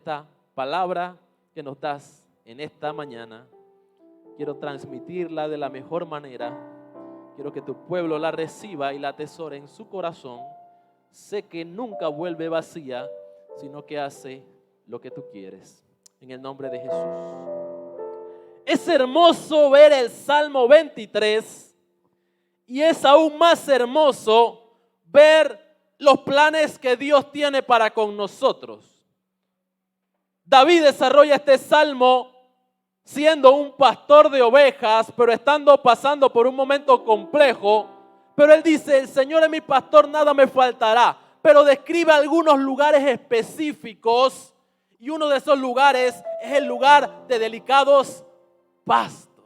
Esta palabra que nos das en esta mañana, quiero transmitirla de la mejor manera. Quiero que tu pueblo la reciba y la atesore en su corazón. Sé que nunca vuelve vacía, sino que hace lo que tú quieres. En el nombre de Jesús. Es hermoso ver el Salmo 23 y es aún más hermoso ver los planes que Dios tiene para con nosotros. David desarrolla este salmo siendo un pastor de ovejas, pero pasando por un momento complejo. Pero él dice: el Señor es mi pastor, nada me faltará. Pero describe algunos lugares específicos, y uno de esos lugares es el lugar de delicados pastos.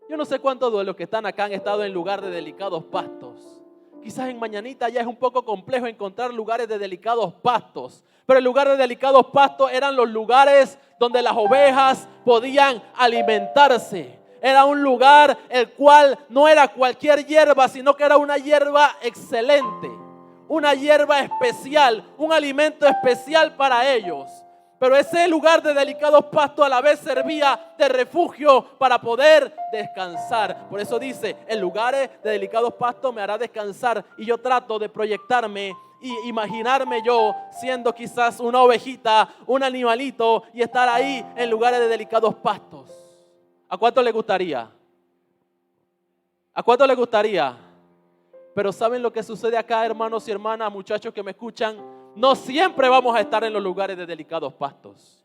Yo no sé cuántos de los que están acá han estado en lugar de delicados pastos. Quizás en Mañanita ya es un poco complejo encontrar lugares de delicados pastos. Pero el lugar de delicados pastos eran los lugares donde las ovejas podían alimentarse. Era un lugar el cual no era cualquier hierba, sino que era una hierba excelente. Una hierba especial, un alimento especial para ellos. Pero ese lugar de delicados pastos a la vez servía de refugio para poder descansar. Por eso dice: en lugares de delicados pastos me hará descansar. Y yo trato de proyectarme y imaginarme yo siendo quizás una ovejita, un animalito, y estar ahí en lugares de delicados pastos. ¿A cuánto le gustaría? ¿A cuánto le gustaría? Pero ¿saben lo que sucede acá, hermanos y hermanas, muchachos que me escuchan? No siempre vamos a estar en los lugares de delicados pastos.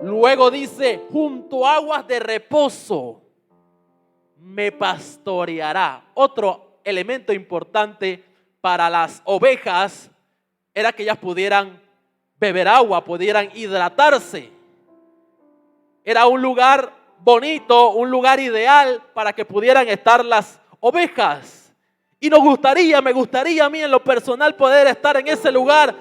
Luego dice: junto a aguas de reposo me pastoreará. Otro elemento importante para las ovejas era que ellas pudieran beber agua, pudieran hidratarse. Era un lugar bonito, un lugar ideal para que pudieran estar las ovejas. Y me gustaría a mí en lo personal poder estar en ese lugar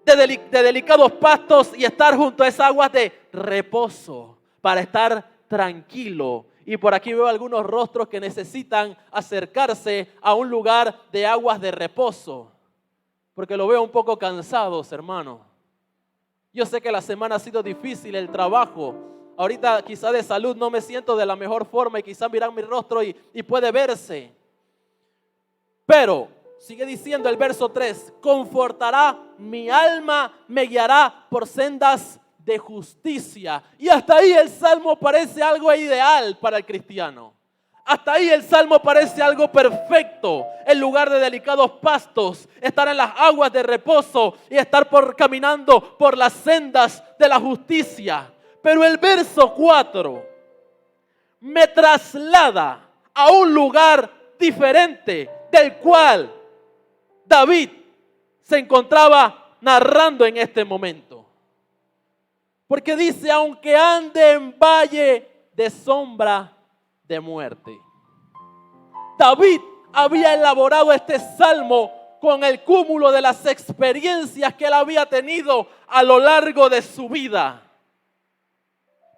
de delicados pastos y estar junto a esas aguas de reposo para estar tranquilo. Y por aquí veo algunos rostros que necesitan acercarse a un lugar de aguas de reposo, porque lo veo un poco cansados, hermano. Yo sé que la semana ha sido difícil, el trabajo. Ahorita quizá de salud no me siento de la mejor forma y quizá miran mi rostro y puede verse. Pero sigue diciendo el verso 3: confortará mi alma, me guiará por sendas de justicia. Y hasta ahí el salmo parece algo ideal para el cristiano. Hasta ahí el salmo parece algo perfecto. En lugar de delicados pastos, estar en las aguas de reposo y estar caminando por las sendas de la justicia. Pero el verso 4 me traslada a un lugar diferente del cual David se encontraba narrando en este momento. Porque dice: aunque ande en valle de sombra de muerte. David había elaborado este salmo con el cúmulo de las experiencias que él había tenido a lo largo de su vida.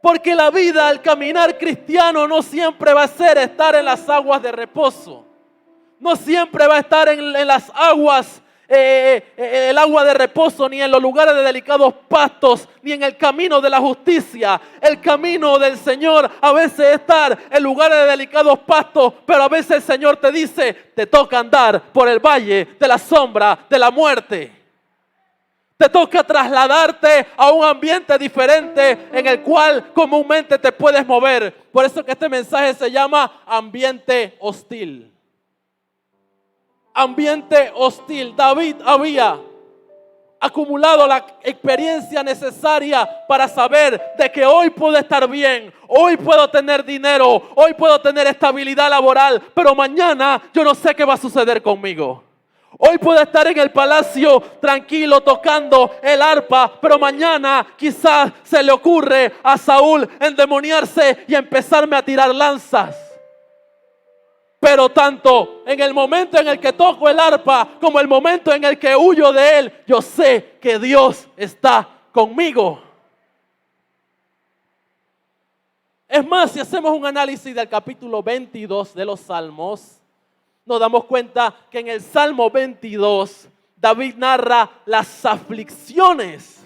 Porque la vida, al caminar cristiano, no siempre va a ser estar en las aguas de reposo. No siempre va a estar en las aguas, el agua de reposo, ni en los lugares de delicados pastos, ni en el camino de la justicia. El camino del Señor a veces es estar en lugares de delicados pastos, pero a veces el Señor te dice: te toca andar por el valle de la sombra de la muerte. Te toca trasladarte a un ambiente diferente en el cual comúnmente te puedes mover. Por eso que este mensaje se llama ambiente hostil. Ambiente hostil. David había acumulado la experiencia necesaria para saber de que hoy puedo estar bien, hoy puedo tener dinero, hoy puedo tener estabilidad laboral, pero mañana yo no sé qué va a suceder conmigo. Hoy puedo estar en el palacio tranquilo tocando el arpa, pero mañana quizás se le ocurre a Saúl endemoniarse y empezarme a tirar lanzas. Pero tanto en el momento en el que toco el arpa como el momento en el que huyo de él, yo sé que Dios está conmigo. Es más, si hacemos un análisis del capítulo 22 de los Salmos, nos damos cuenta que en el Salmo 22, David narra las aflicciones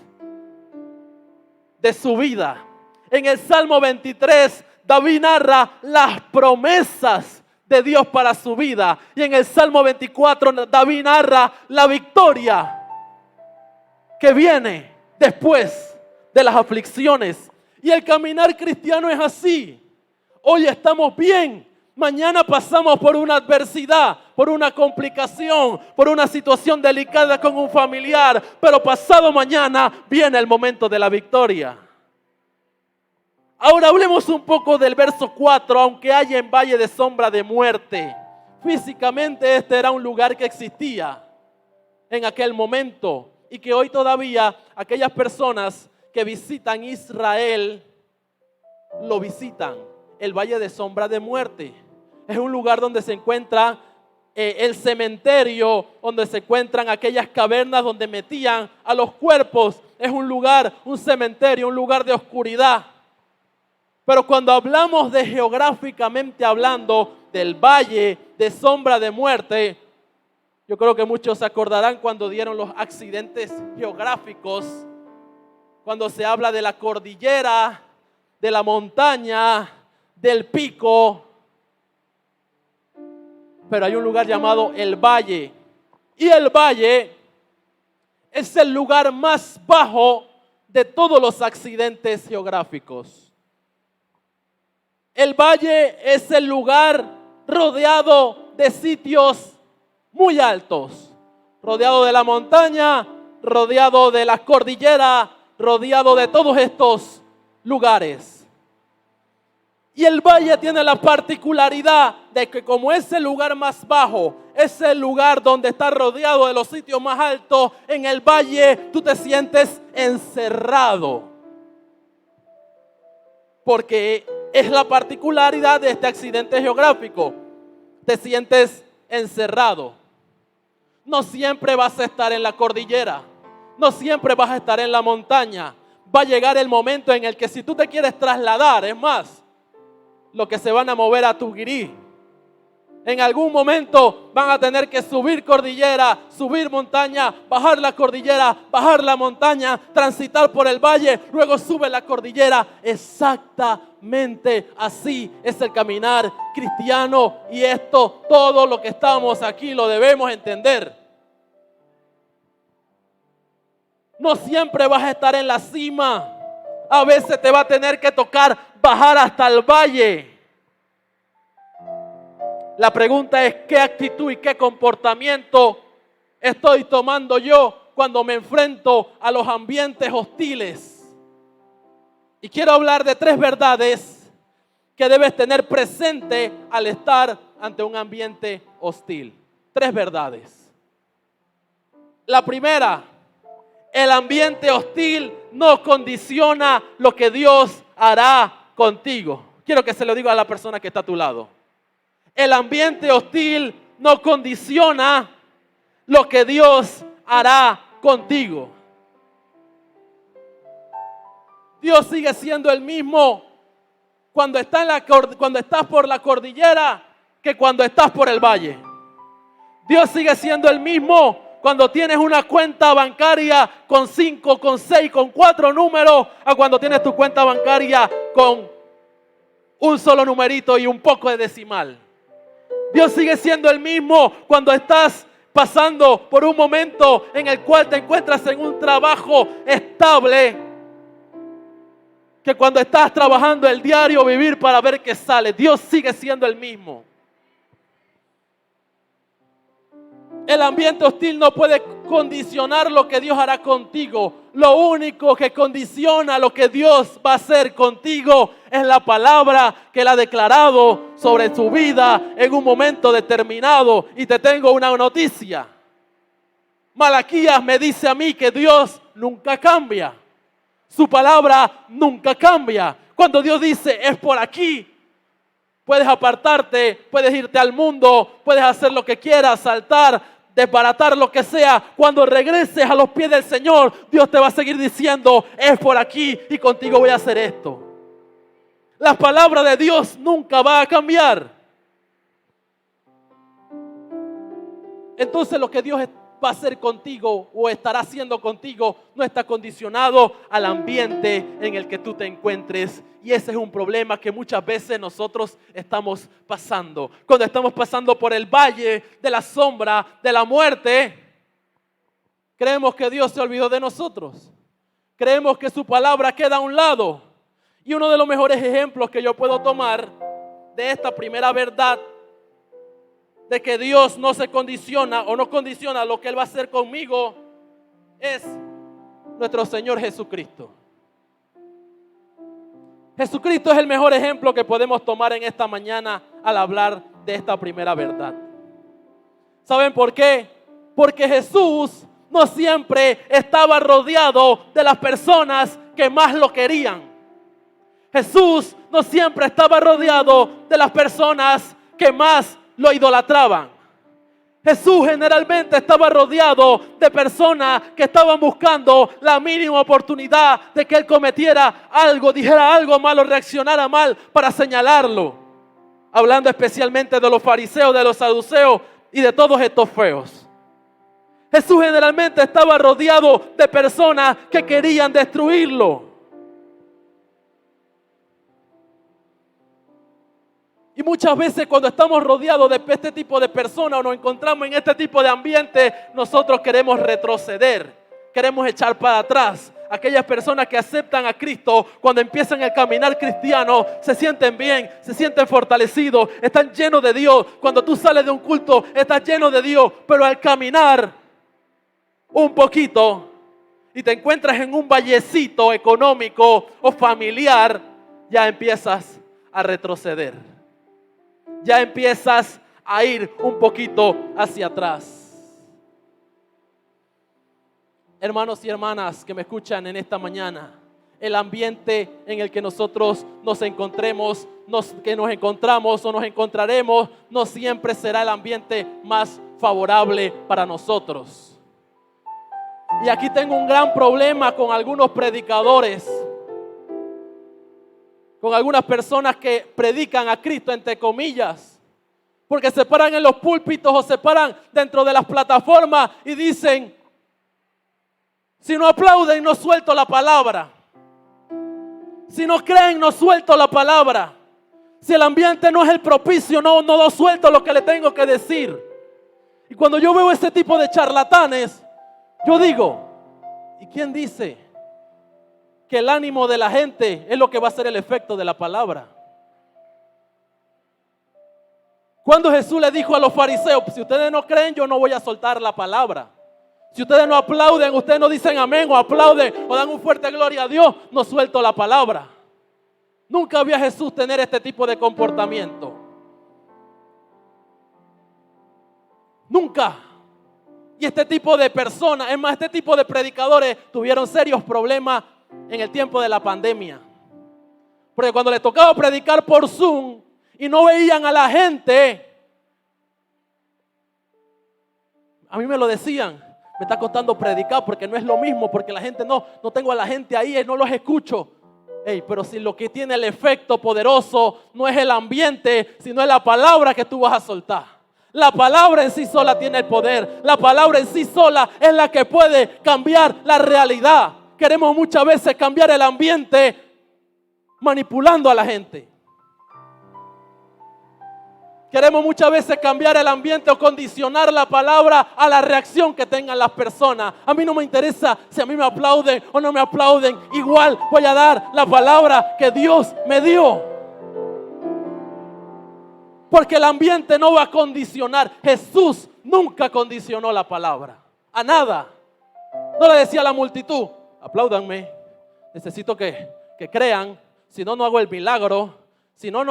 de su vida. En el Salmo 23, David narra las promesas de Dios para su vida. Y en el Salmo 24, David narra la victoria que viene después de las aflicciones. Y el caminar cristiano es así. Hoy estamos bien, mañana pasamos por una adversidad, por una complicación, por una situación delicada con un familiar, pero pasado mañana viene el momento de la victoria. Ahora hablemos un poco del verso 4, aunque haya en valle de sombra de muerte. Físicamente este era un lugar que existía en aquel momento y que hoy todavía aquellas personas que visitan Israel lo visitan. El valle de sombra de muerte es un lugar donde se encuentra el cementerio, donde se encuentran aquellas cavernas donde metían a los cuerpos. Es un lugar, un cementerio, un lugar de oscuridad. Pero cuando hablamos de geográficamente hablando del valle de sombra de muerte, yo creo que muchos se acordarán cuando dieron los accidentes geográficos, cuando se habla de la cordillera, de la montaña, del pico. Pero hay un lugar llamado el valle. Y el valle es el lugar más bajo de todos los accidentes geográficos. El valle es el lugar rodeado de sitios muy altos, rodeado de la montaña, rodeado de la cordillera, rodeado de todos estos lugares. Y el valle tiene la particularidad de que como es el lugar más bajo, es el lugar donde está rodeado de los sitios más altos, en el valle tú te sientes encerrado. Porque es la particularidad de este accidente geográfico. Te sientes encerrado. No siempre vas a estar en la cordillera. No siempre vas a estar en la montaña. Va a llegar el momento en el que si tú te quieres trasladar, es más, lo que se van a mover a Tuguirí. En algún momento van a tener que subir cordillera, subir montaña, bajar la cordillera, bajar la montaña, transitar por el valle, luego sube la cordillera. Exactamente así es el caminar cristiano, y esto, todo lo que estamos aquí lo debemos entender. No siempre vas a estar en la cima. A veces te va a tener que tocar bajar hasta el valle. La pregunta es: ¿qué actitud y qué comportamiento estoy tomando yo cuando me enfrento a los ambientes hostiles? Y quiero hablar de 3 verdades que debes tener presente al estar ante un ambiente hostil. 3 verdades. La primera: el ambiente hostil no condiciona lo que Dios hará contigo. Quiero que se lo diga a la persona que está a tu lado. El ambiente hostil no condiciona lo que Dios hará contigo. Dios sigue siendo el mismo cuando estás por la cordillera que cuando estás por el valle. Dios sigue siendo el mismo cuando tienes una cuenta bancaria con 5, con 6, con 4 números, a cuando tienes tu cuenta bancaria con un solo numerito y un poco de decimal. Dios sigue siendo el mismo cuando estás pasando por un momento en el cual te encuentras en un trabajo estable, que cuando estás trabajando el diario vivir para ver qué sale. Dios sigue siendo el mismo. El ambiente hostil no puede condicionar lo que Dios hará contigo. Lo único que condiciona lo que Dios va a hacer contigo es la palabra que Él ha declarado sobre tu vida en un momento determinado. Y te tengo una noticia. Malaquías me dice a mí que Dios nunca cambia. Su palabra nunca cambia. Cuando Dios dice es por aquí, puedes apartarte, puedes irte al mundo, puedes hacer lo que quieras, saltar, desbaratar lo que sea. Cuando regreses a los pies del Señor, Dios te va a seguir diciendo es por aquí y contigo voy a hacer esto. La palabra de Dios nunca va a cambiar. entonces lo que Dios va a hacer contigo o estará haciendo contigo no está condicionado al ambiente en el que tú te encuentres. Y ese es un problema que muchas veces nosotros estamos pasando. Cuando estamos pasando por el valle de la sombra de la muerte, creemos que Dios se olvidó de nosotros. Creemos que su palabra queda a un lado. Y uno de los mejores ejemplos que yo puedo tomar de esta primera verdad, de que Dios no se condiciona o no condiciona lo que Él va a hacer conmigo, es nuestro Señor Jesucristo. Jesucristo es el mejor ejemplo que podemos tomar en esta mañana al hablar de esta primera verdad. ¿Saben por qué? Porque Jesús no siempre estaba rodeado de las personas que más lo querían. Jesús no siempre estaba rodeado de las personas que más lo idolatraban. Jesús generalmente estaba rodeado de personas que estaban buscando la mínima oportunidad de que Él cometiera algo, dijera algo malo, reaccionara mal para señalarlo. Hablando especialmente de los fariseos, de los saduceos y de todos estos feos. Jesús generalmente estaba rodeado de personas que querían destruirlo. Y muchas veces cuando estamos rodeados de este tipo de personas o nos encontramos en este tipo de ambiente, nosotros queremos retroceder, queremos echar para atrás. Aquellas personas que aceptan a Cristo cuando empiezan el caminar cristiano se sienten bien, se sienten fortalecidos, están llenos de Dios. Cuando tú sales de un culto estás lleno de Dios, pero al caminar un poquito y te encuentras en un vallecito económico o familiar, ya empiezas a retroceder. Ya empiezas a ir un poquito hacia atrás. Hermanos y hermanas que me escuchan en esta mañana, el ambiente en el que nosotros nos encontremos, que nos encontramos o nos encontraremos, no siempre será el ambiente más favorable para nosotros. Y aquí tengo un gran problema con algunos predicadores, con algunas personas que predican a Cristo entre comillas, porque se paran en los púlpitos o se paran dentro de las plataformas y dicen: si no aplauden no suelto la palabra, si no creen no suelto la palabra, si el ambiente no es el propicio no suelto lo que le tengo que decir. Y cuando yo veo ese tipo de charlatanes, yo digo: ¿y quién dice que el ánimo de la gente es lo que va a ser el efecto de la palabra? Cuando Jesús le dijo a los fariseos: si ustedes no creen, yo no voy a soltar la palabra. Si ustedes no aplauden, ustedes no dicen amén o aplauden o dan un fuerte gloria a Dios, no suelto la palabra. Nunca vi a Jesús tener este tipo de comportamiento. Nunca. Y este tipo de personas, es más, este tipo de predicadores tuvieron serios problemas en el tiempo de la pandemia. Porque cuando les tocaba predicar por Zoom y no veían a la gente, a mí me lo decían: me está costando predicar porque no es lo mismo, porque la gente no tengo a la gente ahí, no los escucho. Pero si lo que tiene el efecto poderoso no es el ambiente, sino es la palabra que tú vas a soltar. La palabra en sí sola tiene el poder. La palabra en sí sola es la que puede cambiar la realidad. Queremos muchas veces cambiar el ambiente manipulando a la gente. Queremos muchas veces cambiar el ambiente o condicionar la palabra a la reacción que tengan las personas. A mí no me interesa si a mí me aplauden o no me aplauden. Igual voy a dar la palabra que Dios me dio. Porque el ambiente no va a condicionar. Jesús nunca condicionó la palabra a nada. No le decía a la multitud: apláudanme, necesito que crean, si no, no hago el milagro. Si no,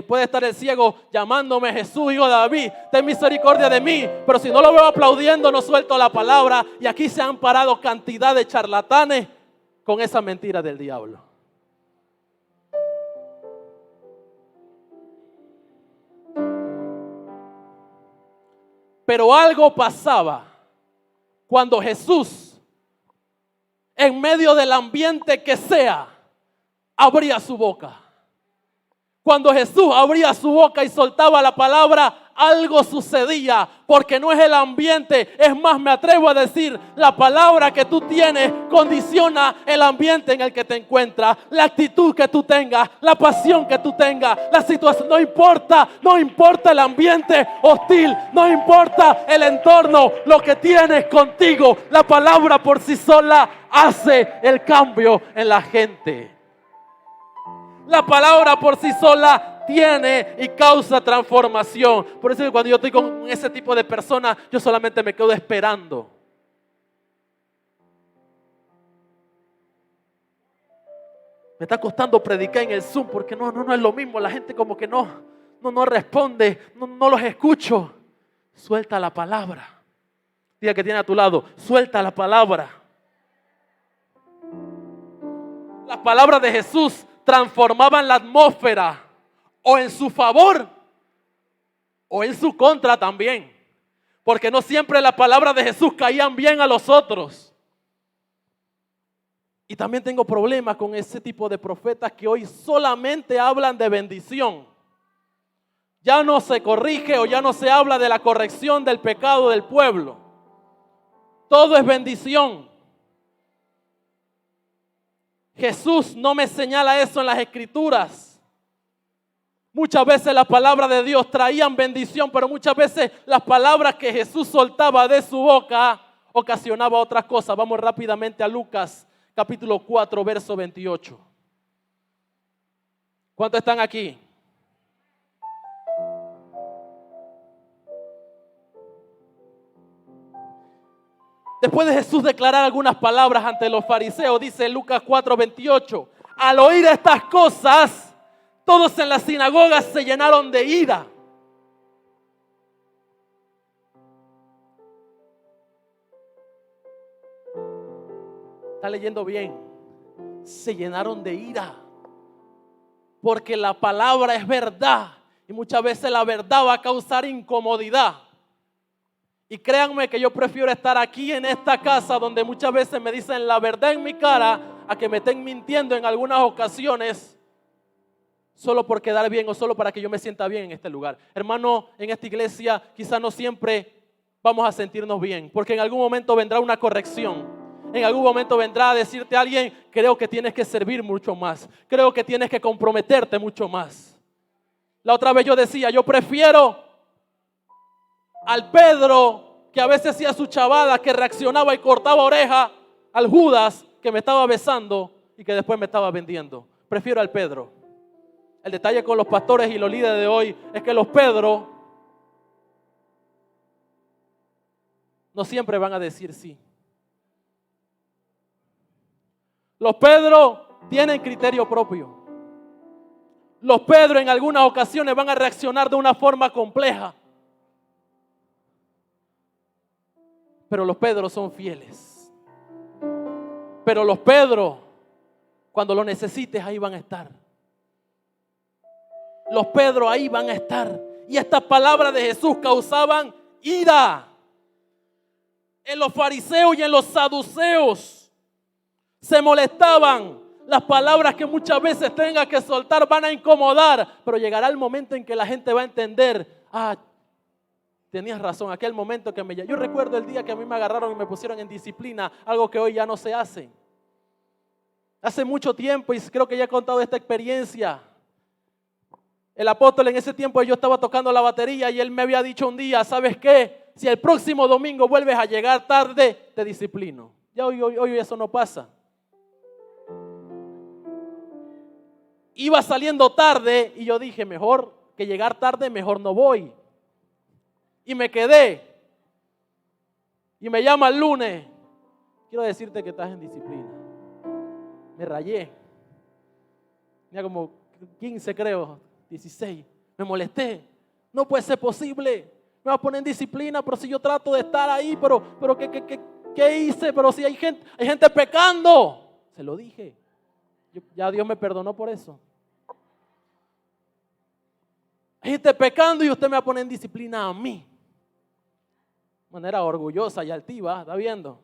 puede estar el ciego llamándome: Jesús, hijo de David, ten misericordia de mí. Pero si no lo veo aplaudiendo, no suelto la palabra. Y aquí se han parado cantidad de charlatanes con esa mentira del diablo. Pero algo pasaba cuando Jesús, en medio del ambiente que sea, abría su boca. Cuando Jesús abría su boca y soltaba la palabra, algo sucedía, porque no es el ambiente. Es más, me atrevo a decir, la palabra que tú tienes condiciona el ambiente en el que te encuentras, la actitud que tú tengas, la pasión que tú tengas, la situación. No importa el ambiente hostil, no importa el entorno, lo que tienes contigo, la palabra por sí sola hace el cambio en la gente. La palabra por sí sola tiene y causa transformación. Por eso que cuando yo estoy con ese tipo de personas, yo solamente me quedo esperando. Me está costando predicar en el Zoom porque no es lo mismo. La gente como que no responde, no los escucho. Suelta la palabra. Diga que tiene a tu lado, suelta la palabra. Las palabras de Jesús transformaban la atmósfera o en su favor o en su contra también, porque no siempre las palabras de Jesús caían bien a los otros. Y también tengo problemas con ese tipo de profetas que hoy solamente hablan de bendición. Ya no se corrige o ya no se habla de la corrección del pecado del pueblo. Todo es bendición. Jesús no me señala eso en las Escrituras. Muchas veces las palabras de Dios traían bendición, pero muchas veces las palabras que Jesús soltaba de su boca ocasionaba otras cosas. Vamos rápidamente a Lucas capítulo 4, verso 28. ¿Cuántos están aquí? Después de Jesús declarar algunas palabras ante los fariseos, dice Lucas 4:28, al oír estas cosas, todos en la sinagoga se llenaron de ira. ¿Está leyendo bien? Se llenaron de ira. Porque la palabra es verdad. Y muchas veces la verdad va a causar incomodidad. Y créanme que yo prefiero estar aquí en esta casa donde muchas veces me dicen la verdad en mi cara a que me estén mintiendo en algunas ocasiones solo por quedar bien o solo para que yo me sienta bien en este lugar. Hermano, en esta iglesia quizás no siempre vamos a sentirnos bien, porque en algún momento vendrá una corrección. En algún momento vendrá a decirte a alguien, creo que tienes que servir mucho más, creo que tienes que comprometerte mucho más. La otra vez yo decía, yo prefiero al Pedro que a veces hacía su chavada, que reaccionaba y cortaba oreja, al Judas que me estaba besando y que después me estaba vendiendo. Prefiero al Pedro. El detalle con los pastores y los líderes de hoy es que los Pedro no siempre van a decir sí. Los Pedro tienen criterio propio. Los Pedro en algunas ocasiones van a reaccionar de una forma compleja. Pero los Pedro son fieles. Pero los Pedro, cuando lo necesites, ahí van a estar. Los Pedro ahí van a estar. Y estas palabras de Jesús causaban ira en los fariseos y en los saduceos. Se molestaban. Las palabras que muchas veces tenga que soltar van a incomodar. Pero llegará el momento en que la gente va a entender. Tenías razón, aquel momento que yo recuerdo el día que a mí me agarraron y me pusieron en disciplina, algo que hoy ya no se hace. Hace mucho tiempo, y creo que ya he contado esta experiencia. El apóstol en ese tiempo yo estaba tocando la batería y él me había dicho un día, ¿sabes qué? Si el próximo domingo vuelves a llegar tarde, te disciplino. Ya hoy eso no pasa. Iba saliendo tarde y yo dije, mejor que llegar tarde, mejor no voy. Y me quedé. Y me llama el lunes. Quiero decirte que estás en disciplina. Me rayé. Tenía como 15 creo, 16. Me molesté. No puede ser posible. Me va a poner en disciplina, pero si yo trato de estar ahí, pero ¿qué hice? Pero si hay gente pecando. Se lo dije. Ya Dios me perdonó por eso. Hay gente pecando y usted me va a poner en disciplina a mí. De manera orgullosa y altiva, ¿está viendo?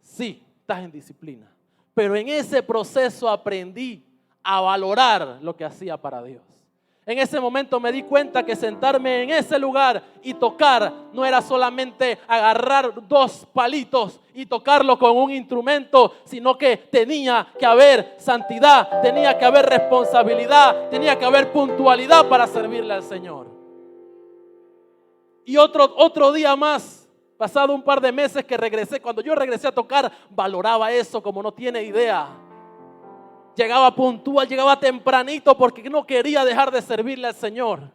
Sí, estás en disciplina. Pero en ese proceso aprendí a valorar lo que hacía para Dios. En ese momento me di cuenta que sentarme en ese lugar y tocar no era solamente agarrar 2 palitos y tocarlo con un instrumento, sino que tenía que haber santidad, tenía que haber responsabilidad, tenía que haber puntualidad para servirle al Señor. Y otro día más, pasado un par de meses que regresé, cuando yo regresé a tocar, valoraba eso como no tiene idea. Llegaba puntual, llegaba tempranito porque no quería dejar de servirle al Señor.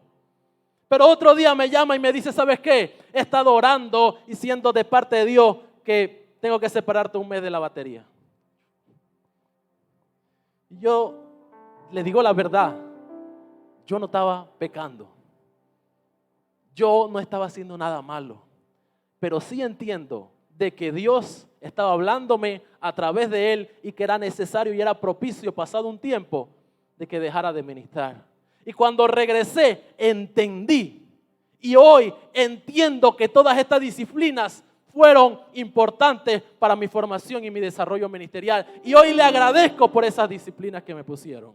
Pero otro día me llama y me dice, ¿sabes qué? He estado orando y siendo de parte de Dios que tengo que separarte un mes de la batería. Yo le digo la verdad, yo no estaba pecando. Yo no estaba haciendo nada malo. Pero sí entiendo de que Dios estaba hablándome a través de él y que era necesario y era propicio, pasado un tiempo, de que dejara de ministrar. Y cuando regresé, entendí. Y hoy entiendo que todas estas disciplinas fueron importantes para mi formación y mi desarrollo ministerial. Y hoy le agradezco por esas disciplinas que me pusieron.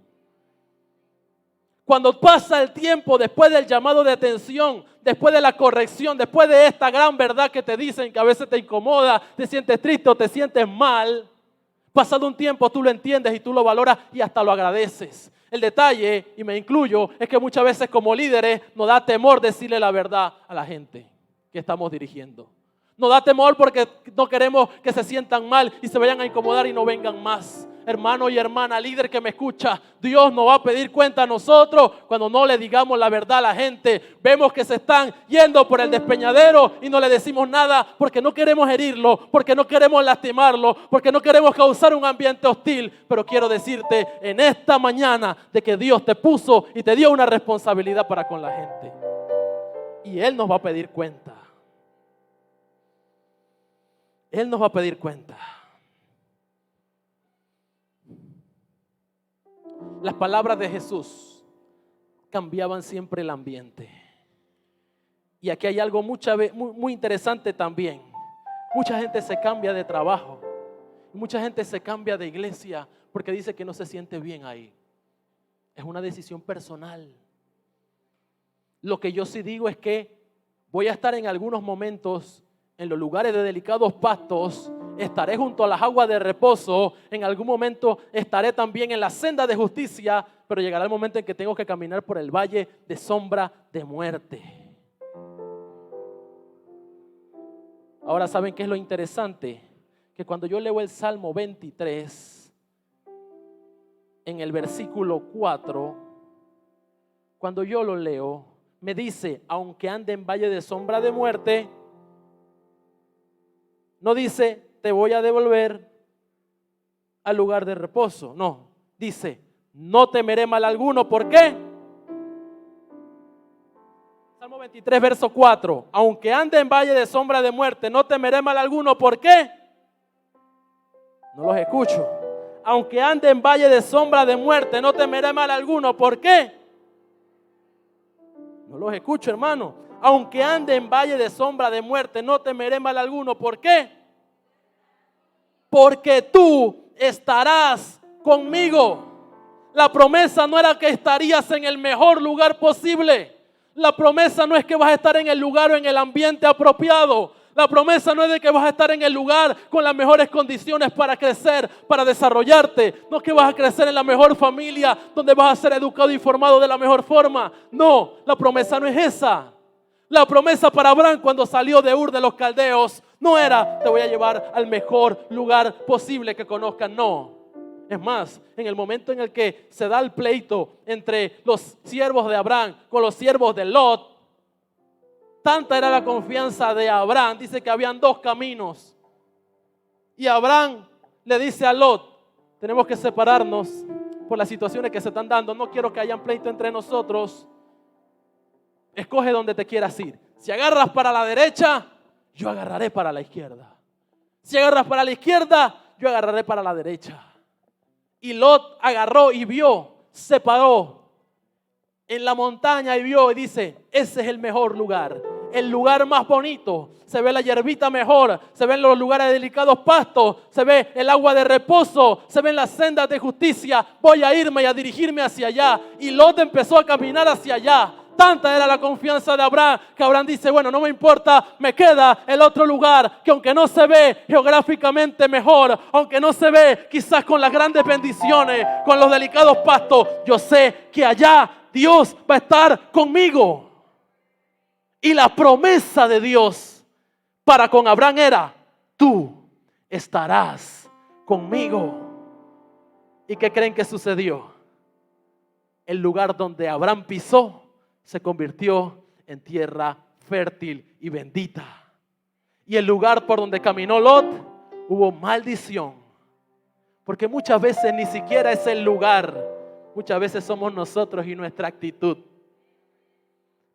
Cuando pasa el tiempo, después del llamado de atención, después de la corrección, después de esta gran verdad que te dicen que a veces te incomoda, te sientes triste o te sientes mal, pasado un tiempo tú lo entiendes y tú lo valoras y hasta lo agradeces. El detalle, y me incluyo, es que muchas veces como líderes nos da temor decirle la verdad a la gente que estamos dirigiendo. Nos da temor porque no queremos que se sientan mal y se vayan a incomodar y no vengan más. Hermano y hermana, líder que me escucha, Dios nos va a pedir cuenta a nosotros cuando no le digamos la verdad a la gente. Vemos que se están yendo por el despeñadero y no le decimos nada porque no queremos herirlo, porque no queremos lastimarlo, porque no queremos causar un ambiente hostil. Pero quiero decirte en esta mañana de que Dios te puso y te dio una responsabilidad para con la gente. Y Él nos va a pedir cuenta. Él nos va a pedir cuenta. Las palabras de Jesús cambiaban siempre el ambiente. Y aquí hay algo muy interesante también. Mucha gente se cambia de trabajo. Mucha gente se cambia de iglesia porque dice que no se siente bien ahí. Es una decisión personal. Lo que yo sí digo es que voy a estar en algunos momentos en los lugares de delicados pastos, estaré junto a las aguas de reposo, en algún momento estaré también en la senda de justicia, pero llegará el momento en que tengo que caminar por el valle de sombra de muerte. Ahora, ¿saben qué es lo interesante? Que cuando yo leo el Salmo 23, en el versículo 4, cuando yo lo leo, me dice, aunque ande en valle de sombra de muerte, no dice, te voy a devolver al lugar de reposo. No, dice, no temeré mal alguno. ¿Por qué? Salmo 23, verso 4. Aunque ande en valle de sombra de muerte, no temeré mal alguno. ¿Por qué? No los escucho. Aunque ande en valle de sombra de muerte, no temeré mal alguno. ¿Por qué? No los escucho, hermano. Aunque ande en valle de sombra de muerte, no temeré mal alguno. ¿Por qué? Porque tú estarás conmigo. La promesa no era que estarías en el mejor lugar posible. La promesa no es que vas a estar en el lugar o en el ambiente apropiado. La promesa no es de que vas a estar en el lugar con las mejores condiciones para crecer, para desarrollarte. No es que vas a crecer en la mejor familia, donde vas a ser educado y formado de la mejor forma. No, la promesa no es esa. La promesa para Abraham cuando salió de Ur de los Caldeos no era, te voy a llevar al mejor lugar posible que conozcan. No. Es más, en el momento en el que se da el pleito entre los siervos de Abraham con los siervos de Lot, tanta era la confianza de Abraham, dice que habían 2 caminos. Y Abraham le dice a Lot, tenemos que separarnos por las situaciones que se están dando. No quiero que haya un pleito entre nosotros. Escoge donde te quieras ir. Si agarras para la derecha, yo agarraré para la izquierda. Si agarras para la izquierda, yo agarraré para la derecha. Y Lot agarró y vio, se paró en la montaña y vio y dice, ese es el mejor lugar. el lugar más bonito, se ve la hierbita mejor, se ven los lugares de delicados pastos, se ve el agua de reposo, se ven las sendas de justicia. Voy a irme y a dirigirme hacia allá. Y Lot empezó a caminar hacia allá. Tanta era la confianza de Abraham que Abraham dice, bueno, no me importa, me queda el otro lugar que aunque no se ve geográficamente mejor, aunque no se ve quizás con las grandes bendiciones, con los delicados pastos, yo sé que allá Dios va a estar conmigo. Y la promesa de Dios para con Abraham era, tú estarás conmigo. ¿Y qué creen que sucedió? El lugar donde Abraham pisó se convirtió en tierra fértil y bendita. Y el lugar por donde caminó Lot, hubo maldición. Porque muchas veces ni siquiera es el lugar. Muchas veces somos nosotros y nuestra actitud.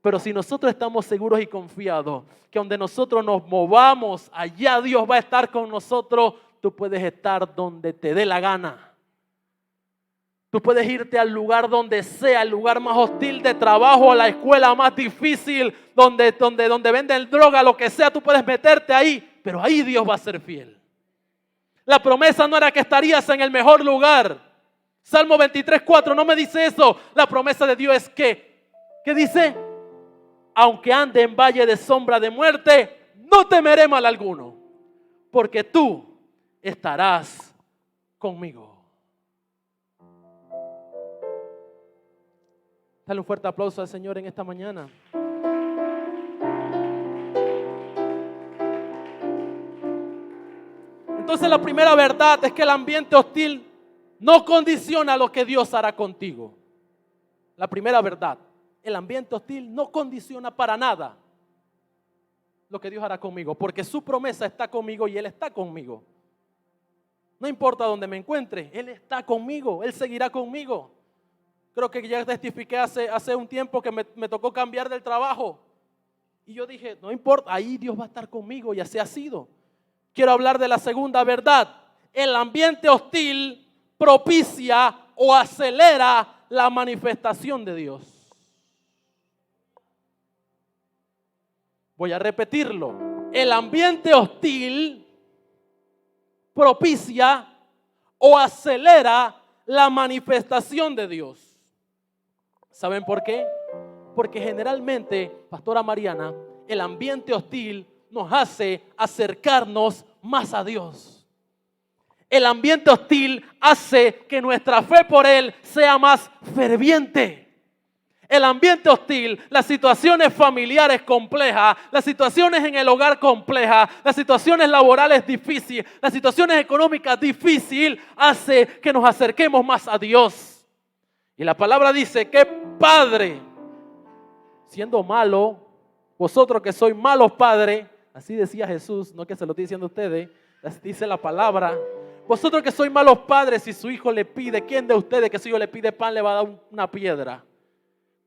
Pero si nosotros estamos seguros y confiados que donde nosotros nos movamos, allá Dios va a estar con nosotros, tú puedes estar donde te dé la gana. Tú puedes irte al lugar donde sea, el lugar más hostil de trabajo, a la escuela más difícil, donde venden droga, lo que sea, tú puedes meterte ahí, pero ahí Dios va a ser fiel. La promesa no era que estarías en el mejor lugar. Salmo 23:4 no me dice eso. La promesa de Dios es que, ¿qué dice? Aunque ande en valle de sombra de muerte, no temeré mal alguno, porque tú estarás conmigo. Dale un fuerte aplauso al Señor en esta mañana. Entonces la primera verdad es que el ambiente hostil no condiciona lo que Dios hará contigo. La primera verdad, el ambiente hostil no condiciona para nada lo que Dios hará conmigo, porque su promesa está conmigo y Él está conmigo. No importa dónde me encuentre, Él está conmigo, Él seguirá conmigo. Creo que ya testifiqué hace un tiempo que me tocó cambiar del trabajo. Y yo dije, no importa, ahí Dios va a estar conmigo y así ha sido. Quiero hablar de la segunda verdad. El ambiente hostil propicia o acelera la manifestación de Dios. Voy a repetirlo. El ambiente hostil propicia o acelera la manifestación de Dios. ¿Saben por qué? Porque generalmente, Pastora Mariana, el ambiente hostil nos hace acercarnos más a Dios. El ambiente hostil hace que nuestra fe por Él sea más ferviente. El ambiente hostil, las situaciones familiares complejas, las situaciones en el hogar complejas, las situaciones laborales difíciles, las situaciones económicas difíciles, hace que nos acerquemos más a Dios. Y la palabra dice que padre, siendo malo, vosotros que sois malos padres, así decía Jesús, no que se lo estoy diciendo a ustedes, así dice la palabra. Vosotros que sois malos padres, si su hijo le pide, ¿quién de ustedes que su hijo le pide pan le va a dar una piedra?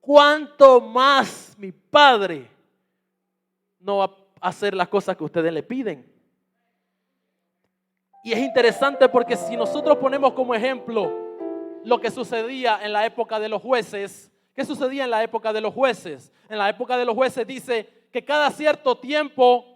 ¿Cuánto más mi Padre no va a hacer las cosas que ustedes le piden? Y es interesante porque si nosotros ponemos como ejemplo lo que sucedía en la época de los jueces, ¿qué sucedía en la época de los jueces? En la época de los jueces dice que cada cierto tiempo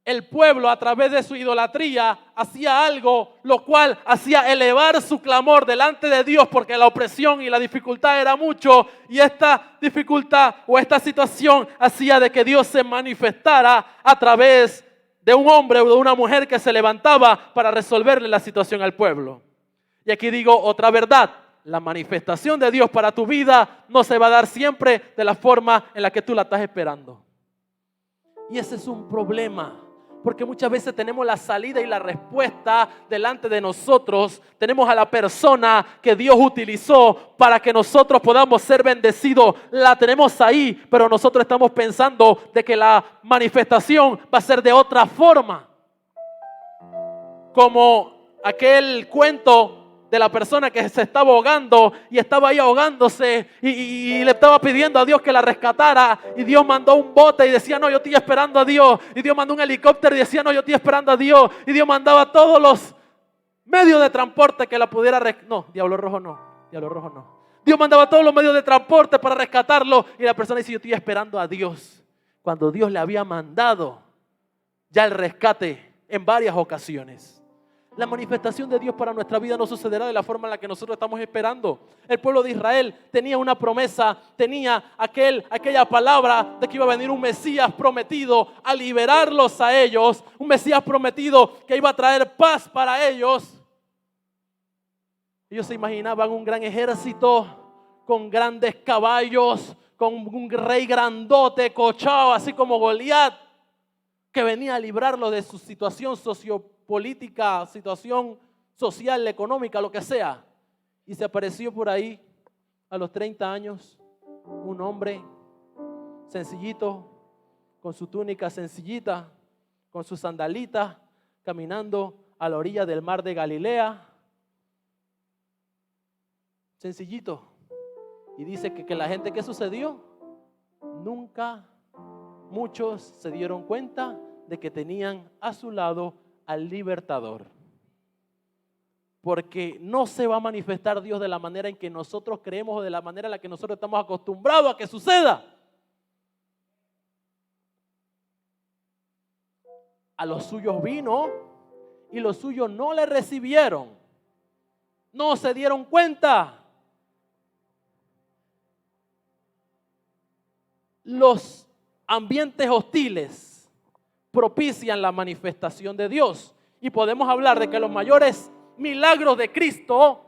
el pueblo a través de su idolatría hacía algo lo cual hacía elevar su clamor delante de Dios porque la opresión y la dificultad era mucho y esta dificultad o esta situación hacía de que Dios se manifestara a través de un hombre o de una mujer que se levantaba para resolverle la situación al pueblo. Y aquí digo otra verdad, la manifestación de Dios para tu vida no se va a dar siempre de la forma en la que tú la estás esperando. Y ese es un problema. Porque muchas veces tenemos la salida y la respuesta delante de nosotros. Tenemos a la persona que Dios utilizó para que nosotros podamos ser bendecidos. La tenemos ahí, pero nosotros estamos pensando de que la manifestación va a ser de otra forma. Como aquel cuento de la persona que se estaba ahogando y estaba ahí ahogándose y le estaba pidiendo a Dios que la rescatara y Dios mandó un bote y decía no, yo estoy esperando a Dios, y Dios mandó un helicóptero y decía no, yo estoy esperando a Dios, y Dios mandaba todos los medios de transporte que la pudiera no, Diablo Rojo no. Dios mandaba todos los medios de transporte para rescatarlo y la persona dice yo estoy esperando a Dios. cuando Dios le había mandado ya el rescate en varias ocasiones. La manifestación de Dios para nuestra vida no sucederá de la forma en la que nosotros estamos esperando. El pueblo de Israel tenía una promesa, tenía aquella palabra de que iba a venir un Mesías prometido a liberarlos a ellos, un Mesías prometido que iba a traer paz para ellos. Ellos se imaginaban un gran ejército con grandes caballos, con un rey grandote, cochado, así como Goliat, que venía a librarlo de su situación sociopolítica, situación social, económica, lo que sea. Y se apareció por ahí a los 30 años un hombre sencillito, con su túnica sencillita, con sus sandalitas, caminando a la orilla del mar de Galilea. Sencillito. Y dice que la gente, ¿qué sucedió? Nunca muchos se dieron cuenta de que tenían a su lado al libertador. Porque no se va a manifestar Dios de la manera en que nosotros creemos o de la manera en la que nosotros estamos acostumbrados a que suceda. A los suyos vino y los suyos no le recibieron. No se dieron cuenta. Los ambientes hostiles propician la manifestación de Dios. Y podemos hablar de que los mayores milagros de Cristo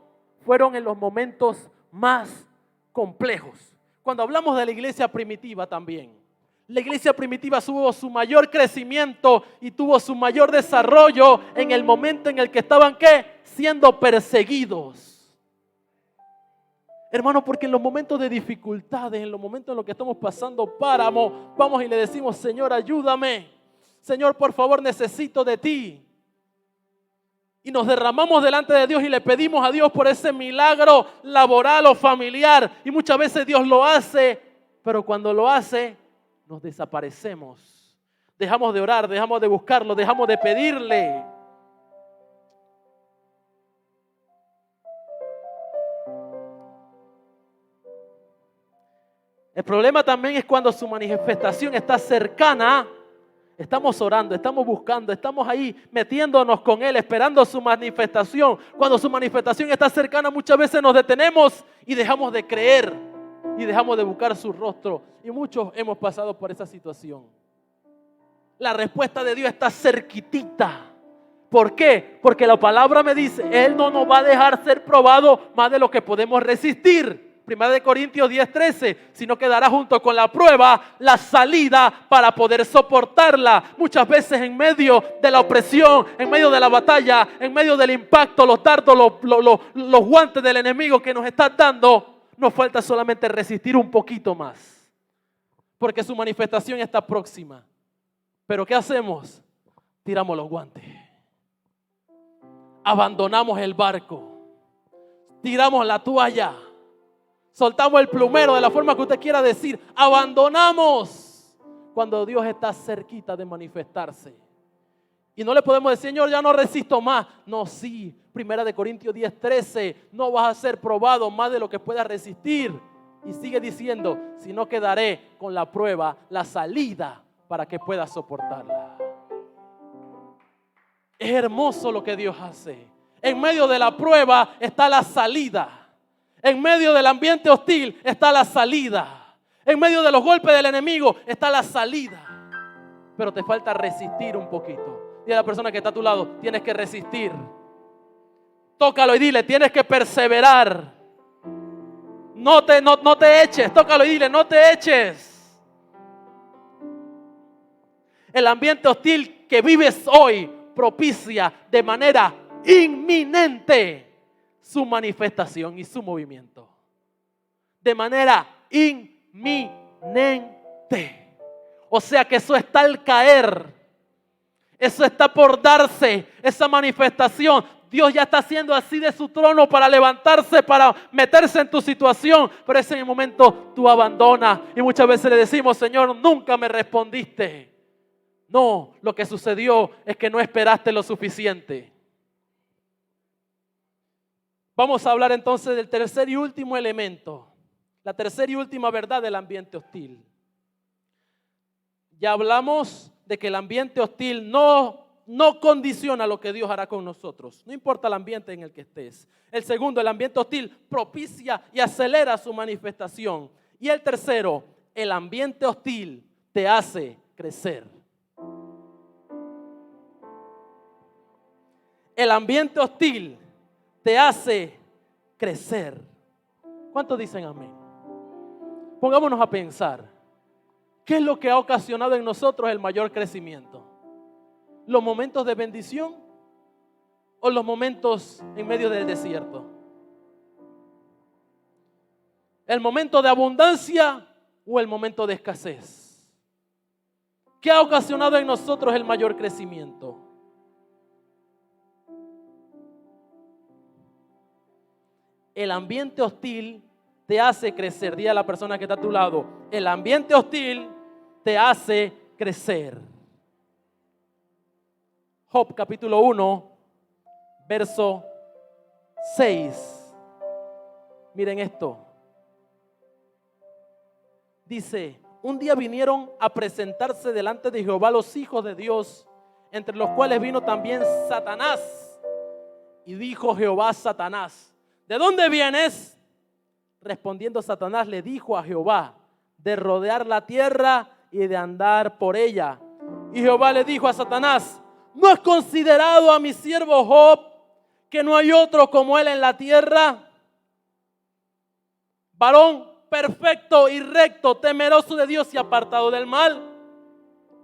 fueron en los momentos más complejos. Cuando hablamos de la iglesia primitiva también, la iglesia primitiva tuvo su mayor crecimiento y tuvo su mayor desarrollo en el momento en el que estaban, ¿qué? Siendo perseguidos. Hermano, porque en los momentos de dificultades, en los momentos en los que estamos pasando páramo, vamos y le decimos: Señor, ayúdame. Señor, por favor, necesito de ti. Y nos derramamos delante de Dios y le pedimos a Dios por ese milagro laboral o familiar. Y muchas veces Dios lo hace, pero cuando lo hace, nos desaparecemos. Dejamos de orar, dejamos de buscarlo, dejamos de pedirle. El problema también es cuando su manifestación está cercana. Estamos orando, estamos buscando, estamos ahí metiéndonos con Él, esperando su manifestación. Cuando su manifestación está cercana, muchas veces nos detenemos y dejamos de creer y dejamos de buscar su rostro. Y muchos hemos pasado por esa situación. La respuesta de Dios está cerquitita. ¿Por qué? Porque la palabra me dice: Él no nos va a dejar ser probado más de lo que podemos resistir. 1 Corintios 10:13, sino que dará junto con la prueba la salida para poder soportarla. Muchas veces en medio de la opresión, en medio de la batalla, en medio del impacto, los dardos, los guantes del enemigo que nos está dando, nos falta solamente resistir un poquito más, porque su manifestación está próxima. Pero ¿qué hacemos? Tiramos los guantes, abandonamos el barco, tiramos la toalla, soltamos el plumero, de la forma que usted quiera decir. Abandonamos cuando Dios está cerquita de manifestarse. Y no le podemos decir: Señor, ya no resisto más. No, sí. 1 Corintios 10:13, no vas a ser probado más de lo que puedas resistir. Y sigue diciendo: sino que daré con la prueba la salida para que puedas soportarla. Es hermoso lo que Dios hace. En medio de la prueba está la salida. En medio del ambiente hostil está la salida. En medio de los golpes del enemigo está la salida. Pero te falta resistir un poquito. Dile a la persona que está a tu lado: tienes que resistir. Tócalo y dile: tienes que perseverar. No te eches. Tócalo y dile: no te eches. El ambiente hostil que vives hoy propicia de manera inminente su manifestación y su movimiento. De manera inminente. O sea que eso está al caer. Eso está por darse. Esa manifestación. Dios ya está haciendo así de su trono para levantarse, para meterse en tu situación. Pero ese en el momento tú abandonas. Y muchas veces le decimos: Señor, nunca me respondiste. No, lo que sucedió es que no esperaste lo suficiente. Vamos a hablar entonces del tercer y último elemento, la tercera y última verdad del ambiente hostil. Ya hablamos de que el ambiente hostil no condiciona lo que Dios hará con nosotros. No importa el ambiente en el que estés. El segundo, el ambiente hostil propicia y acelera su manifestación. Y el tercero, el ambiente hostil te hace crecer. El ambiente hostil te hace crecer. ¿Cuántos dicen amén? Pongámonos a pensar. ¿Qué es lo que ha ocasionado en nosotros el mayor crecimiento? ¿Los momentos de bendición o los momentos en medio del desierto? ¿El momento de abundancia o el momento de escasez? ¿Qué ha ocasionado en nosotros el mayor crecimiento? El ambiente hostil te hace crecer. Dile a la persona que está a tu lado, el ambiente hostil te hace crecer. Job capítulo 1, verso 6. Miren esto. Dice, un día vinieron a presentarse delante de Jehová los hijos de Dios, entre los cuales vino también Satanás. Y dijo Jehová a Satanás, ¿de dónde vienes? Respondiendo Satanás le dijo a Jehová, de rodear la tierra y de andar por ella. Y Jehová le dijo a Satanás, ¿no has considerado a mi siervo Job, que no hay otro como él en la tierra? Varón perfecto y recto, temeroso de Dios y apartado del mal.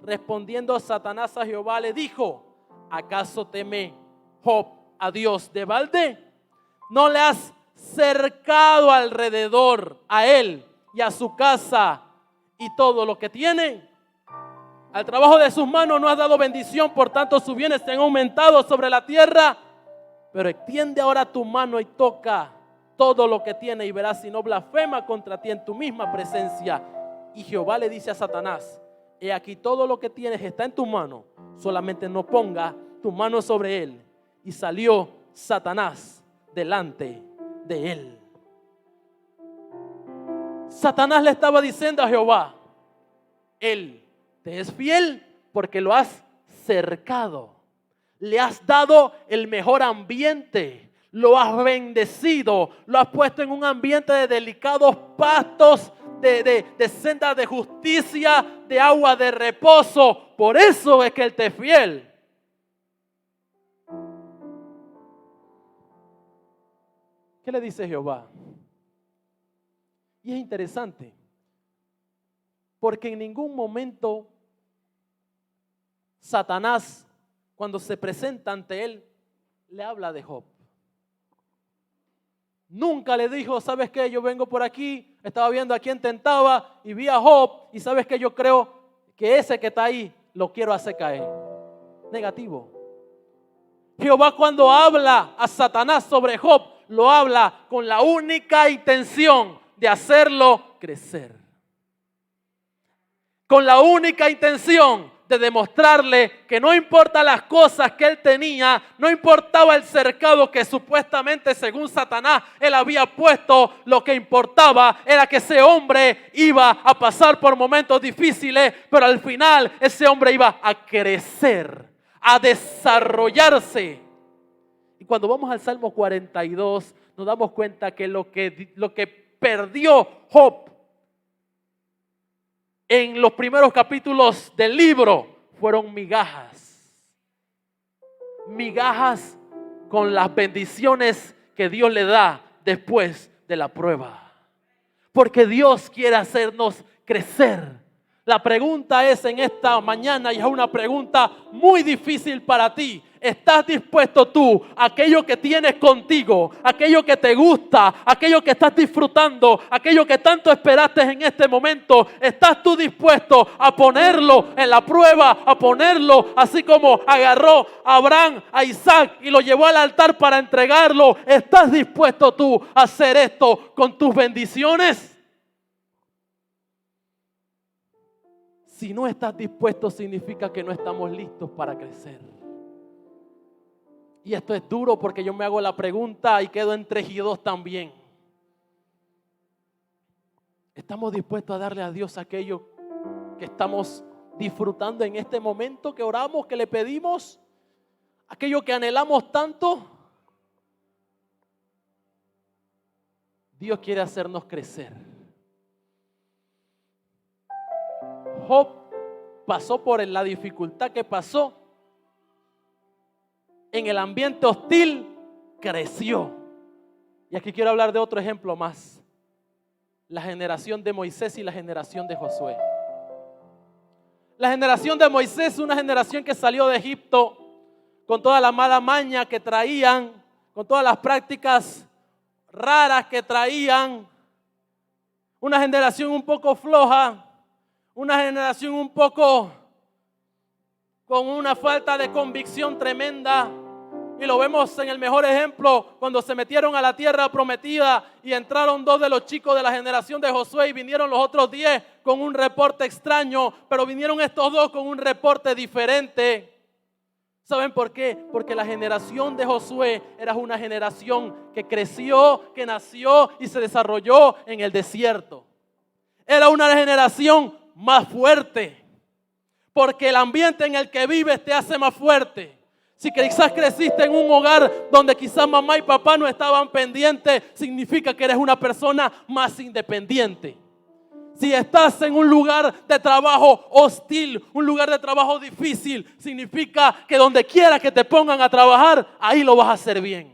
Respondiendo Satanás a Jehová le dijo, ¿acaso teme Job a Dios de balde? ¿No le has cercado alrededor a él y a su casa y todo lo que tiene? Al trabajo de sus manos no has dado bendición, por tanto sus bienes se han aumentado sobre la tierra. Pero extiende ahora tu mano y toca todo lo que tiene y verás si no blasfema contra ti en tu misma presencia. Y Jehová le dice a Satanás, he aquí todo lo que tienes está en tu mano, solamente no ponga tu mano sobre él. Y salió Satanás delante de él. Satanás le estaba diciendo a Jehová, él te es fiel porque lo has cercado, le has dado el mejor ambiente, lo has bendecido, lo has puesto en un ambiente de delicados pastos, de sendas de justicia, de agua de reposo. Por eso es que él te es fiel. ¿Qué le dice Jehová? Y es interesante, porque en ningún momento Satanás, cuando se presenta ante él, le habla de Job. Nunca le dijo, ¿sabes qué? Yo vengo por aquí, estaba viendo a quién tentaba y vi a Job, y ¿sabes qué? Yo creo que ese que está ahí lo quiero hacer caer. Negativo. Jehová, cuando habla a Satanás sobre Job, lo habla con la única intención de hacerlo crecer. Con la única intención de demostrarle que no importa las cosas que él tenía, no importaba el cercado que supuestamente según Satanás él había puesto, lo que importaba era que ese hombre iba a pasar por momentos difíciles, pero al final ese hombre iba a crecer, a desarrollarse. Y cuando vamos al Salmo 42 nos damos cuenta que lo que perdió Job en los primeros capítulos del libro fueron migajas. Migajas con las bendiciones que Dios le da después de la prueba. Porque Dios quiere hacernos crecer. La pregunta es en esta mañana, y es una pregunta muy difícil para ti. ¿Estás dispuesto tú, aquello que tienes contigo, aquello que te gusta, aquello que estás disfrutando, aquello que tanto esperaste en este momento, estás tú dispuesto a ponerlo en la prueba, a ponerlo así como agarró a Abraham, a Isaac y lo llevó al altar para entregarlo? ¿Estás dispuesto tú a hacer esto con tus bendiciones? Si no estás dispuesto, significa que no estamos listos para crecer. Y esto es duro porque yo me hago la pregunta y quedo entre y dos también. ¿Estamos dispuestos a darle a Dios aquello que estamos disfrutando en este momento que oramos, que le pedimos, aquello que anhelamos tanto. Dios quiere hacernos crecer. Job pasó por la dificultad que pasó. En el ambiente hostil creció. Y aquí quiero hablar de otro ejemplo más. La generación de Moisés y la generación de Josué. La generación de Moisés es una generación que salió de Egipto con toda la mala maña que traían, con todas las prácticas raras que traían. Una generación un poco floja, una generación un poco con una falta de convicción tremenda. Y lo vemos en el mejor ejemplo cuando se metieron a la tierra prometida y entraron 2 de los chicos de la generación de Josué y vinieron los otros 10 con un reporte extraño, pero vinieron estos 2 con un reporte diferente. ¿Saben por qué? Porque la generación de Josué era una generación que creció, que nació y se desarrolló en el desierto. Era una generación más fuerte, porque el ambiente en el que vives te hace más fuerte. Si quizás creciste en un hogar donde quizás mamá y papá no estaban pendientes, significa que eres una persona más independiente. Si estás en un lugar de trabajo hostil, un lugar de trabajo difícil, significa que donde quiera que te pongan a trabajar, ahí lo vas a hacer bien.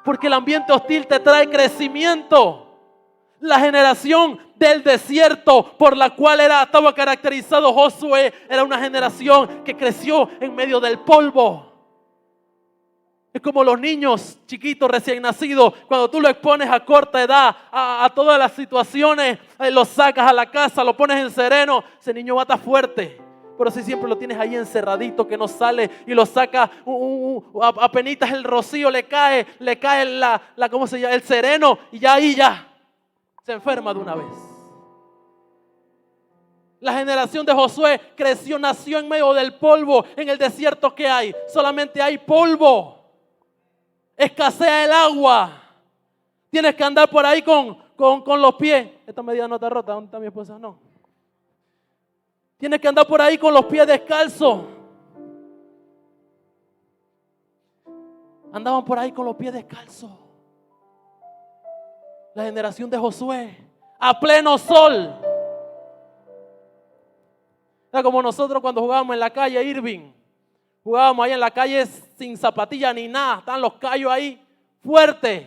Porque el ambiente hostil te trae crecimiento. La generación del desierto por la cual estaba caracterizado Josué era una generación que creció en medio del polvo. Es como los niños chiquitos recién nacidos, cuando tú lo expones a corta edad a todas las situaciones, lo sacas a la casa, lo pones en sereno, ese niño va a estar fuerte. Pero si siempre lo tienes ahí encerradito que no sale y lo sacas, apenitas el rocío le cae ¿cómo se llama? El sereno y ya se enferma de una vez. La generación de Josué creció, nació en medio del polvo. En el desierto, ¿qué hay? Solamente hay polvo. Escasea el agua. Tienes que andar por ahí con los pies. Esta medida no está rota. ¿Dónde está mi esposa? No. Tienes que andar por ahí con los pies descalzos. Andaban por ahí con los pies descalzos. La generación de Josué, a pleno sol. Era como nosotros cuando jugábamos en la calle Irving. Jugábamos ahí en la calle sin zapatilla ni nada. Están los callos ahí fuertes.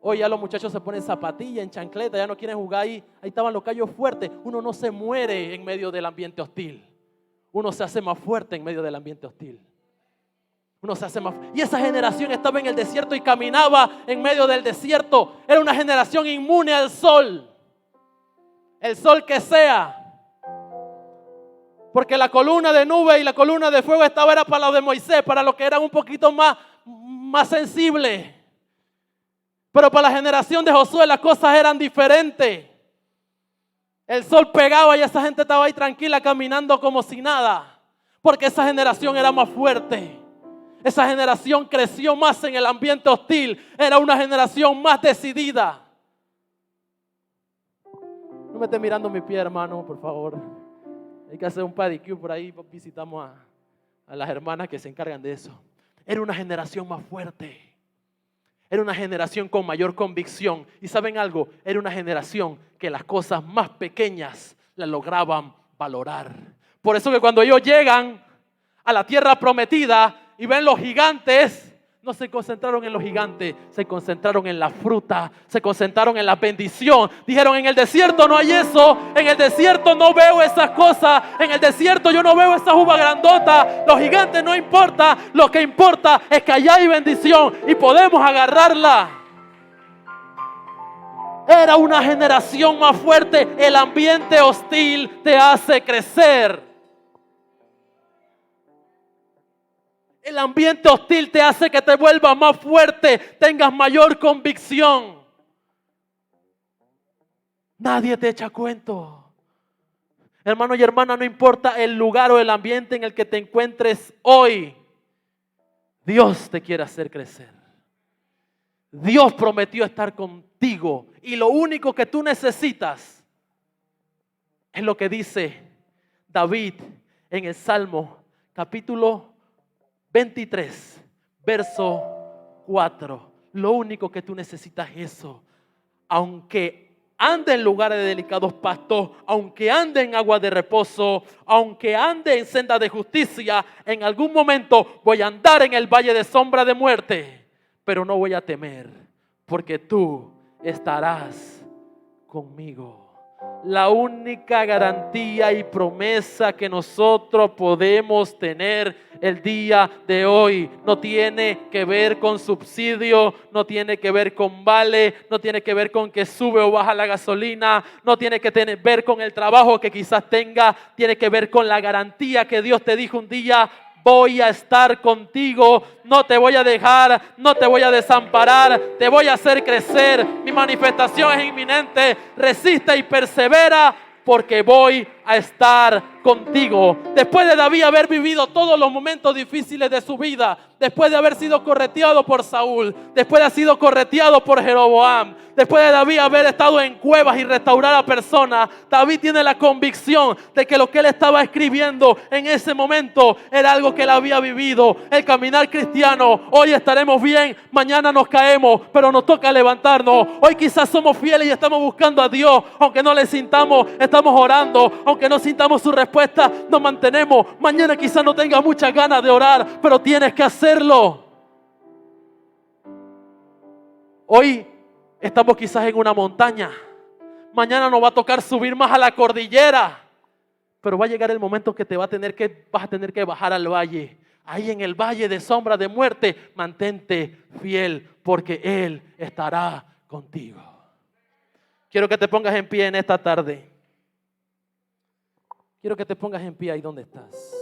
Hoy ya los muchachos se ponen zapatilla, en chancleta, ya no quieren jugar ahí. Ahí estaban los callos fuertes. Uno no se muere en medio del ambiente hostil. Uno se hace más fuerte en medio del ambiente hostil. Uno se hace más. Y esa generación estaba en el desierto y caminaba en medio del desierto. Era una generación inmune al sol. El sol que sea. Porque la columna de nube y la columna de fuego era para los de Moisés, para los que eran un poquito más sensibles. Pero para la generación de Josué las cosas eran diferentes. El sol pegaba y esa gente estaba ahí tranquila caminando como si nada. Porque esa generación era más fuerte. Esa generación creció más en el ambiente hostil. Era una generación más decidida. No me esté mirando mi pie, hermano, por favor. Hay que hacer un pedicure por ahí. Visitamos a las hermanas que se encargan de eso. Era una generación más fuerte. Era una generación con mayor convicción. Y ¿saben algo? Era una generación que las cosas más pequeñas las lograban valorar. Por eso que cuando ellos llegan a la tierra prometida y ven los gigantes, no se concentraron en los gigantes, se concentraron en la fruta, se concentraron en la bendición. Dijeron, en el desierto no hay eso, en el desierto no veo esas cosas, en el desierto yo no veo esa uva grandota, los gigantes no importa, lo que importa es que allá hay bendición y podemos agarrarla. Era una generación más fuerte. El ambiente hostil te hace crecer. El ambiente hostil te hace que te vuelvas más fuerte, tengas mayor convicción. Nadie te echa cuento. Hermano y hermana, no importa el lugar o el ambiente en el que te encuentres hoy, Dios te quiere hacer crecer. Dios prometió estar contigo y lo único que tú necesitas Es lo que dice David en el Salmo capítulo 23, verso 4. Lo único que tú necesitas es eso. Aunque ande en lugares de delicados pastos, aunque ande en agua de reposo, aunque ande en senda de justicia, en algún momento voy a andar en el valle de sombra de muerte, pero no voy a temer, porque tú estarás conmigo. La única garantía y promesa que nosotros podemos tener el día de hoy no tiene que ver con subsidio, no tiene que ver con vale, no tiene que ver con que sube o baja la gasolina, no tiene que ver con el trabajo que quizás tenga, tiene que ver con la garantía que Dios te dijo un día: voy a estar contigo, no te voy a dejar, no te voy a desamparar, te voy a hacer crecer, mi manifestación es inminente, resiste y persevera porque voy a estar contigo. Después de David haber vivido todos los momentos difíciles de su vida, después de haber sido correteado por Saúl, después de haber sido correteado por Jeroboam, después de David haber estado en cuevas y restaurar a personas, David tiene la convicción de que lo que él estaba escribiendo en ese momento era algo que él había vivido. El caminar cristiano: hoy estaremos bien, mañana nos caemos, pero nos toca levantarnos. Hoy quizás somos fieles y estamos buscando a Dios, aunque no le sintamos, estamos orando, aunque no sintamos su respuesta, nos mantenemos. Mañana quizás no tengas muchas ganas de orar, pero tienes que hacerlo. Hoy estamos quizás en una montaña, mañana nos va a tocar subir más a la cordillera, pero va a llegar el momento que vas a tener que bajar al valle. Ahí en el valle de sombra de muerte, mantente fiel, porque Él estará contigo. Quiero que te pongas en pie en esta tarde. Quiero que te pongas en pie ahí donde estás.